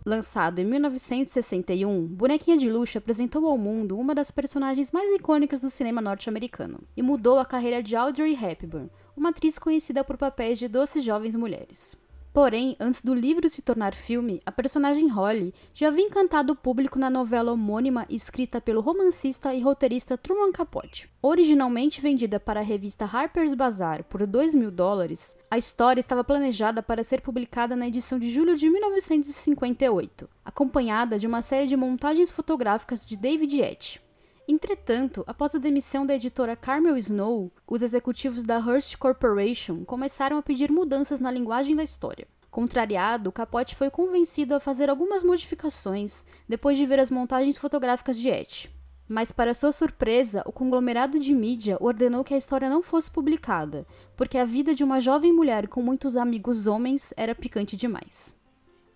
Lançado em 1961, Bonequinha de Luxo apresentou ao mundo uma das personagens mais icônicas do cinema norte-americano e mudou a carreira de Audrey Hepburn, uma atriz conhecida por papéis de doces jovens mulheres. Porém, antes do livro se tornar filme, a personagem Holly já havia encantado o público na novela homônima escrita pelo romancista e roteirista Truman Capote. Originalmente vendida para a revista Harper's Bazaar por $2.000, a história estava planejada para ser publicada na edição de julho de 1958, acompanhada de uma série de montagens fotográficas de David Etch. Entretanto, após a demissão da editora Carmel Snow, os executivos da Hearst Corporation começaram a pedir mudanças na linguagem da história. Contrariado, Capote foi convencido a fazer algumas modificações depois de ver as montagens fotográficas de Etch. Mas, para sua surpresa, o conglomerado de mídia ordenou que a história não fosse publicada, porque a vida de uma jovem mulher com muitos amigos homens era picante demais.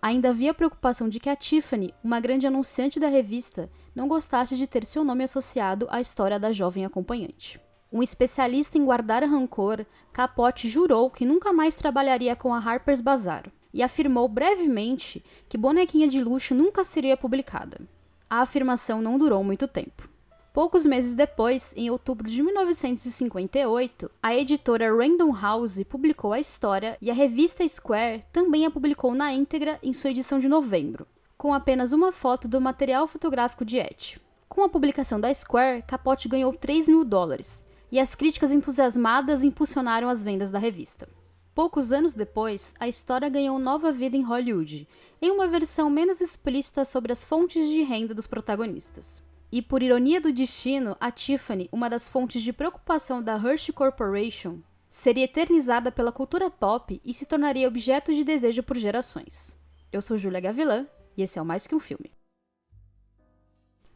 Ainda havia a preocupação de que a Tiffany, uma grande anunciante da revista, não gostasse de ter seu nome associado à história da jovem acompanhante. Um especialista em guardar rancor, Capote jurou que nunca mais trabalharia com a Harper's Bazaar e afirmou brevemente que Bonequinha de Luxo nunca seria publicada. A afirmação não durou muito tempo. Poucos meses depois, em outubro de 1958, a editora Random House publicou a história e a revista Square também a publicou na íntegra em sua edição de novembro, com apenas uma foto do material fotográfico de Etch. Com a publicação da Square, Capote ganhou $3.000 e as críticas entusiasmadas impulsionaram as vendas da revista. Poucos anos depois, a história ganhou nova vida em Hollywood, em uma versão menos explícita sobre as fontes de renda dos protagonistas. E por ironia do destino, a Tiffany, uma das fontes de preocupação da Hearst Corporation, seria eternizada pela cultura pop e se tornaria objeto de desejo por gerações. Eu sou Júlia Gavilã, e esse é o Mais Que Um Filme.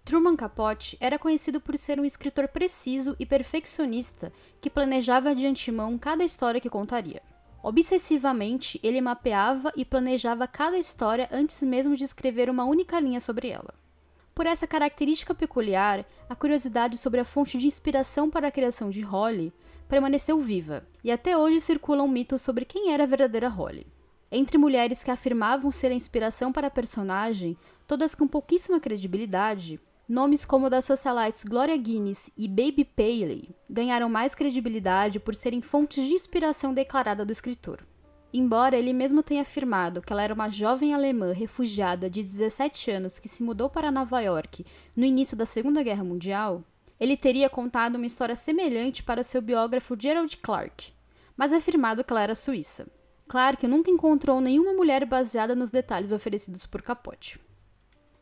Truman Capote era conhecido por ser um escritor preciso e perfeccionista que planejava de antemão cada história que contaria. Obsessivamente, ele mapeava e planejava cada história antes mesmo de escrever uma única linha sobre ela. Por essa característica peculiar, a curiosidade sobre a fonte de inspiração para a criação de Holly permaneceu viva, e até hoje circulam mitos sobre quem era a verdadeira Holly. Entre mulheres que afirmavam ser a inspiração para a personagem, todas com pouquíssima credibilidade, nomes como o das socialites Gloria Guinness e Baby Paley ganharam mais credibilidade por serem fontes de inspiração declarada do escritor. Embora ele mesmo tenha afirmado que ela era uma jovem alemã refugiada de 17 anos que se mudou para Nova York no início da Segunda Guerra Mundial, ele teria contado uma história semelhante para seu biógrafo Gerald Clark, mas afirmado que ela era suíça. Clark nunca encontrou nenhuma mulher baseada nos detalhes oferecidos por Capote.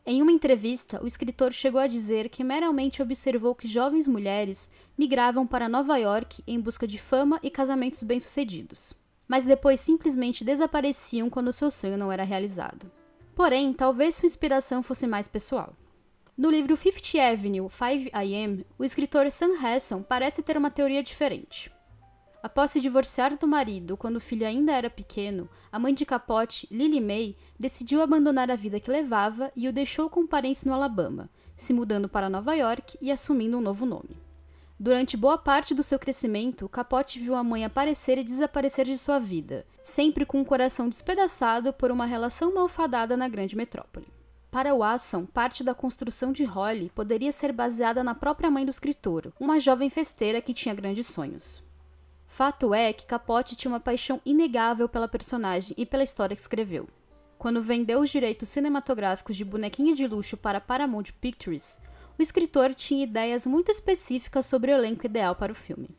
Em uma entrevista, o escritor chegou a dizer que meramente observou que jovens mulheres migravam para Nova York em busca de fama e casamentos bem-sucedidos, mas depois simplesmente desapareciam quando seu sonho não era realizado. Porém, talvez sua inspiração fosse mais pessoal. No livro Fifth Avenue, 5 AM, o escritor Sam Hasson parece ter uma teoria diferente. Após se divorciar do marido quando o filho ainda era pequeno, a mãe de Capote, Lily May, decidiu abandonar a vida que levava e o deixou com parentes no Alabama, se mudando para Nova York e assumindo um novo nome. Durante boa parte do seu crescimento, Capote viu a mãe aparecer e desaparecer de sua vida, sempre com o coração despedaçado por uma relação malfadada na grande metrópole. Para Wasson, parte da construção de Holly poderia ser baseada na própria mãe do escritor, uma jovem festeira que tinha grandes sonhos. Fato é que Capote tinha uma paixão inegável pela personagem e pela história que escreveu. Quando vendeu os direitos cinematográficos de Bonequinha de Luxo para Paramount Pictures, o escritor tinha ideias muito específicas sobre o elenco ideal para o filme.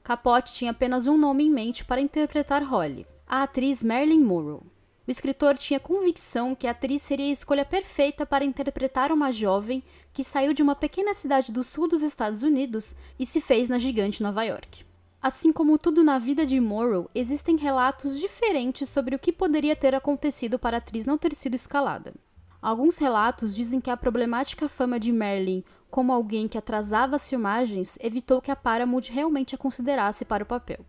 Capote tinha apenas um nome em mente para interpretar Holly, a atriz Marilyn Monroe. O escritor tinha convicção que a atriz seria a escolha perfeita para interpretar uma jovem que saiu de uma pequena cidade do sul dos Estados Unidos e se fez na gigante Nova York. Assim como tudo na vida de Monroe, existem relatos diferentes sobre o que poderia ter acontecido para a atriz não ter sido escalada. Alguns relatos dizem que a problemática fama de Marilyn como alguém que atrasava as filmagens evitou que a Paramount realmente a considerasse para o papel.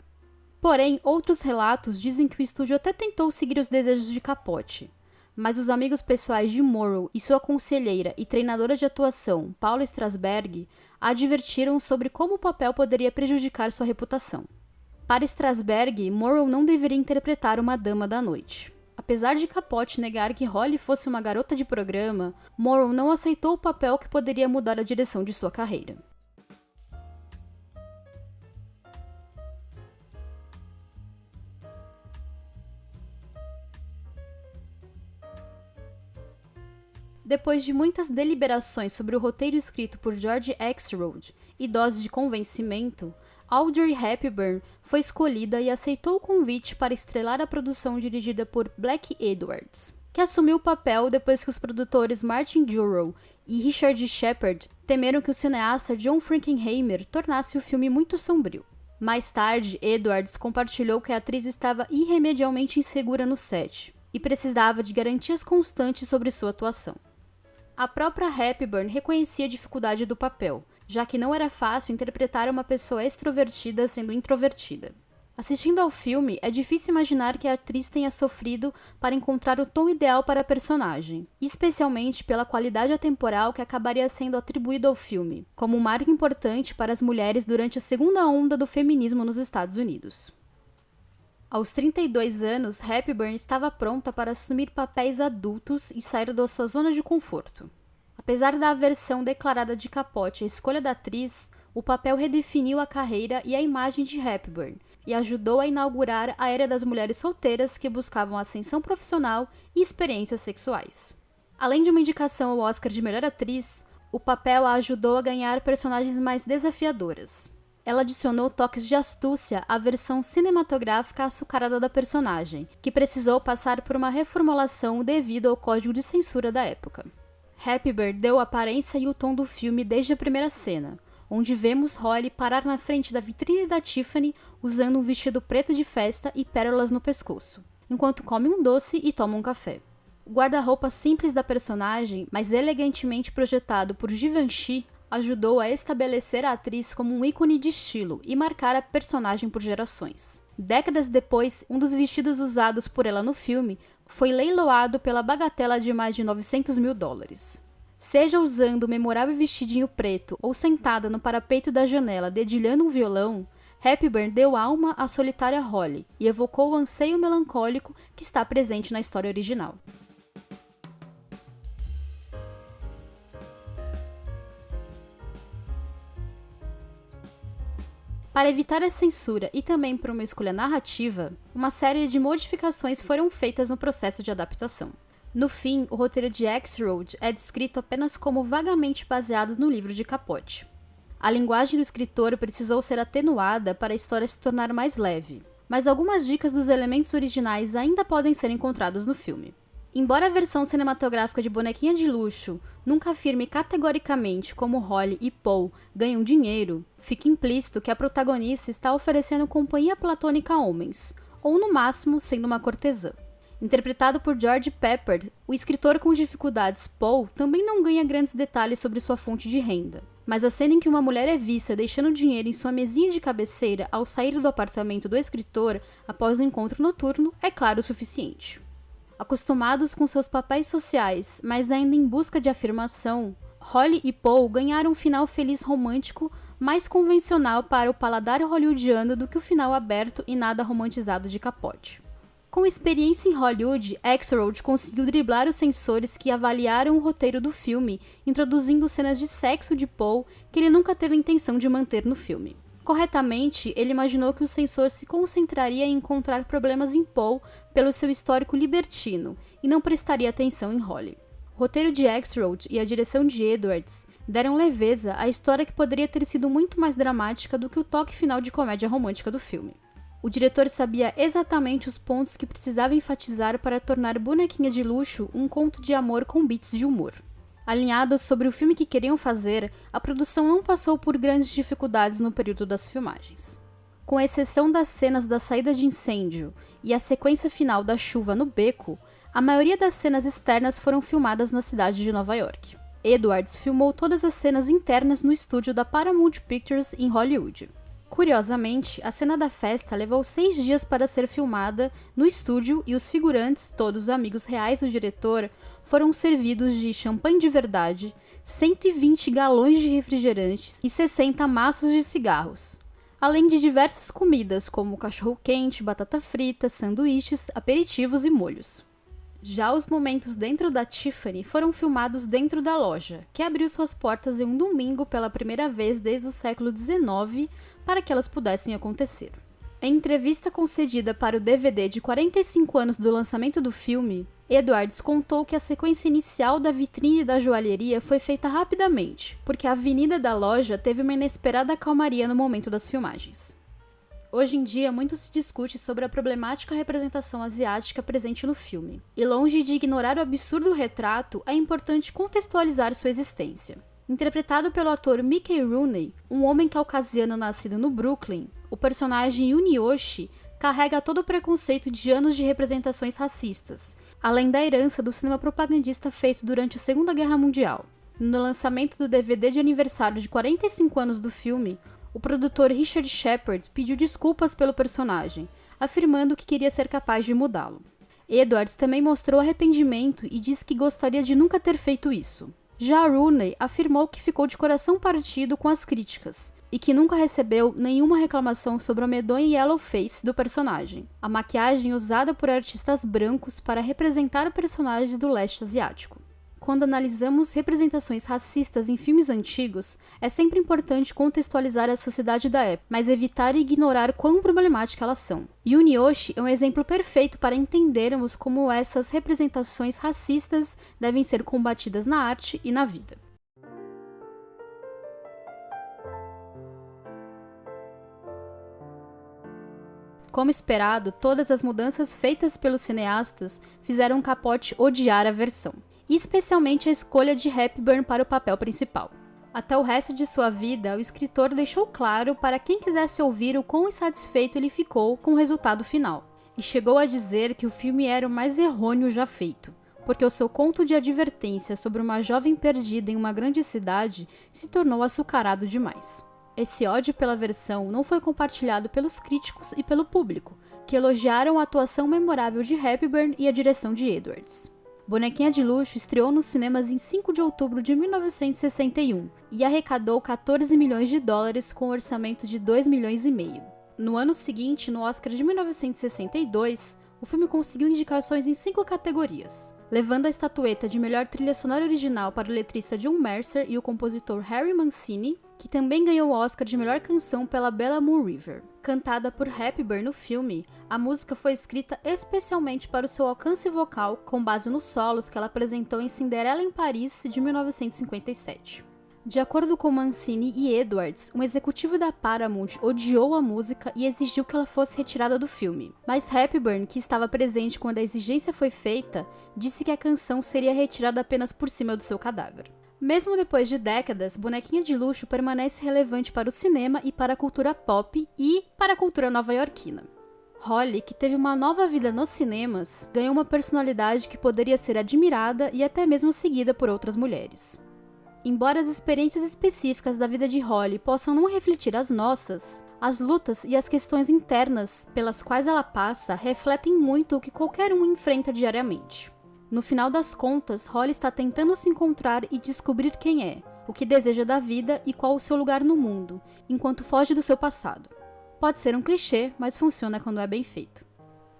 Porém, outros relatos dizem que o estúdio até tentou seguir os desejos de Capote, mas os amigos pessoais de Monroe e sua conselheira e treinadora de atuação, Paula Strasberg, a advertiram sobre como o papel poderia prejudicar sua reputação. Para Strasberg, Monroe não deveria interpretar uma dama da noite. Apesar de Capote negar que Holly fosse uma garota de programa, Morrow não aceitou o papel que poderia mudar a direção de sua carreira. Depois de muitas deliberações sobre o roteiro escrito por George Axelrod e doses de convencimento, Audrey Hepburn foi escolhida e aceitou o convite para estrelar a produção dirigida por Blake Edwards, que assumiu o papel depois que os produtores Martin Jurrow e Richard Shepard temeram que o cineasta John Frankenheimer tornasse o filme muito sombrio. Mais tarde, Edwards compartilhou que a atriz estava irremediavelmente insegura no set e precisava de garantias constantes sobre sua atuação. A própria Hepburn reconhecia a dificuldade do papel, já que não era fácil interpretar uma pessoa extrovertida sendo introvertida. Assistindo ao filme, é difícil imaginar que a atriz tenha sofrido para encontrar o tom ideal para a personagem, especialmente pela qualidade atemporal que acabaria sendo atribuído ao filme, como um marco importante para as mulheres durante a segunda onda do feminismo nos Estados Unidos. Aos 32 anos, Hepburn estava pronta para assumir papéis adultos e sair da sua zona de conforto. Apesar da aversão declarada de Capote à escolha da atriz, o papel redefiniu a carreira e a imagem de Hepburn e ajudou a inaugurar a era das mulheres solteiras que buscavam ascensão profissional e experiências sexuais. Além de uma indicação ao Oscar de melhor atriz, o papel a ajudou a ganhar personagens mais desafiadoras. Ela adicionou toques de astúcia à versão cinematográfica açucarada da personagem, que precisou passar por uma reformulação devido ao código de censura da época. Hepburn deu a aparência e o tom do filme desde a primeira cena, onde vemos Holly parar na frente da vitrine da Tiffany usando um vestido preto de festa e pérolas no pescoço, enquanto come um doce e toma um café. O guarda-roupa simples da personagem, mas elegantemente projetado por Givenchy, ajudou a estabelecer a atriz como um ícone de estilo e marcar a personagem por gerações. Décadas depois, um dos vestidos usados por ela no filme foi leiloado pela bagatela de mais de $900 mil. Seja usando o memorável vestidinho preto ou sentada no parapeito da janela dedilhando um violão, Hepburn deu alma à solitária Holly e evocou o anseio melancólico que está presente na história original. Para evitar a censura e também por uma escolha narrativa, uma série de modificações foram feitas no processo de adaptação. No fim, o roteiro de Axelrod é descrito apenas como vagamente baseado no livro de Capote. A linguagem do escritor precisou ser atenuada para a história se tornar mais leve, mas algumas dicas dos elementos originais ainda podem ser encontrados no filme. Embora a versão cinematográfica de Bonequinha de Luxo nunca afirme categoricamente como Holly e Paul ganham dinheiro, fica implícito que a protagonista está oferecendo companhia platônica a homens, ou no máximo sendo uma cortesã. Interpretado por George Pepper, o escritor com dificuldades Paul também não ganha grandes detalhes sobre sua fonte de renda, mas a cena em que uma mulher é vista deixando dinheiro em sua mesinha de cabeceira ao sair do apartamento do escritor após o encontro noturno é claro o suficiente. Acostumados com seus papéis sociais, mas ainda em busca de afirmação, Holly e Paul ganharam um final feliz romântico mais convencional para o paladar hollywoodiano do que o final aberto e nada romantizado de Capote. Com experiência em Hollywood, Axelrod conseguiu driblar os censores que avaliaram o roteiro do filme, introduzindo cenas de sexo de Paul que ele nunca teve a intenção de manter no filme. Corretamente, ele imaginou que o censor se concentraria em encontrar problemas em Paul pelo seu histórico libertino e não prestaria atenção em Holly. O roteiro de Axelrod e a direção de Edwards deram leveza à história que poderia ter sido muito mais dramática do que o toque final de comédia romântica do filme. O diretor sabia exatamente os pontos que precisava enfatizar para tornar Bonequinha de Luxo um conto de amor com beats de humor. Alinhados sobre o filme que queriam fazer, a produção não passou por grandes dificuldades no período das filmagens. Com exceção das cenas da saída de incêndio e a sequência final da chuva no beco, a maioria das cenas externas foram filmadas na cidade de Nova York. Edwards filmou todas as cenas internas no estúdio da Paramount Pictures em Hollywood. Curiosamente, a cena da festa levou 6 dias para ser filmada no estúdio e os figurantes, todos amigos reais do diretor, foram servidos de champanhe de verdade, 120 galões de refrigerantes e 60 maços de cigarros, além de diversas comidas como cachorro-quente, batata frita, sanduíches, aperitivos e molhos. Já os momentos dentro da Tiffany foram filmados dentro da loja, que abriu suas portas em um domingo pela primeira vez desde o século XIX para que elas pudessem acontecer. Em entrevista concedida para o DVD de 45 anos do lançamento do filme, Edwards contou que a sequência inicial da vitrine da joalheria foi feita rapidamente, porque a avenida da loja teve uma inesperada calmaria no momento das filmagens. Hoje em dia, muito se discute sobre a problemática representação asiática presente no filme, e longe de ignorar o absurdo retrato, é importante contextualizar sua existência. Interpretado pelo ator Mickey Rooney, um homem caucasiano nascido no Brooklyn, o personagem Yunioshi carrega todo o preconceito de anos de representações racistas, além da herança do cinema propagandista feito durante a Segunda Guerra Mundial. No lançamento do DVD de aniversário de 45 anos do filme, o produtor Richard Shepard pediu desculpas pelo personagem, afirmando que queria ser capaz de mudá-lo. Edwards também mostrou arrependimento e disse que gostaria de nunca ter feito isso. Já Rooney afirmou que ficou de coração partido com as críticas e que nunca recebeu nenhuma reclamação sobre a medonha yellow face do personagem, a maquiagem usada por artistas brancos para representar personagens do leste asiático. Quando analisamos representações racistas em filmes antigos, é sempre importante contextualizar a sociedade da época, mas evitar e ignorar quão problemáticas elas são. Yunioshi é um exemplo perfeito para entendermos como essas representações racistas devem ser combatidas na arte e na vida. Como esperado, todas as mudanças feitas pelos cineastas fizeram Capote odiar a versão, e especialmente a escolha de Hepburn para o papel principal. Até o resto de sua vida, o escritor deixou claro para quem quisesse ouvir o quão insatisfeito ele ficou com o resultado final, e chegou a dizer que o filme era o mais errôneo já feito, porque o seu conto de advertência sobre uma jovem perdida em uma grande cidade se tornou açucarado demais. Esse ódio pela versão não foi compartilhado pelos críticos e pelo público, que elogiaram a atuação memorável de Hepburn e a direção de Edwards. Bonequinha de Luxo estreou nos cinemas em 5 de outubro de 1961 e arrecadou 14 milhões de dólares com um orçamento de 2 milhões e meio. No ano seguinte, no Oscar de 1962, o filme conseguiu indicações em 5 categorias, levando a estatueta de melhor trilha sonora original para o letrista John Mercer e o compositor Harry Mancini, que também ganhou o Oscar de melhor canção pela Bella Moon River. Cantada por Hepburn no filme, a música foi escrita especialmente para o seu alcance vocal, com base nos solos que ela apresentou em Cinderela em Paris de 1957. De acordo com Mancini e Edwards, um executivo da Paramount odiou a música e exigiu que ela fosse retirada do filme. Mas Hepburn, que estava presente quando a exigência foi feita, disse que a canção seria retirada apenas por cima do seu cadáver. Mesmo depois de décadas, Bonequinha de Luxo permanece relevante para o cinema e para a cultura pop e para a cultura nova-iorquina. Holly, que teve uma nova vida nos cinemas, ganhou uma personalidade que poderia ser admirada e até mesmo seguida por outras mulheres. Embora as experiências específicas da vida de Holly possam não refletir as nossas, as lutas e as questões internas pelas quais ela passa refletem muito o que qualquer um enfrenta diariamente. No final das contas, Holly está tentando se encontrar e descobrir quem é, o que deseja da vida e qual o seu lugar no mundo, enquanto foge do seu passado. Pode ser um clichê, mas funciona quando é bem feito.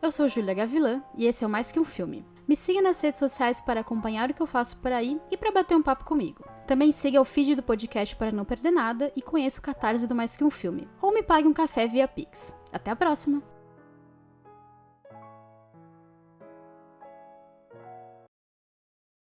Eu sou Júlia Gavilã e esse é o Mais Que Um Filme. Me siga nas redes sociais para acompanhar o que eu faço por aí e para bater um papo comigo. Também siga o feed do podcast para não perder nada e conheça o Catarse do Mais Que Um Filme. Ou me pague um café via Pix. Até a próxima!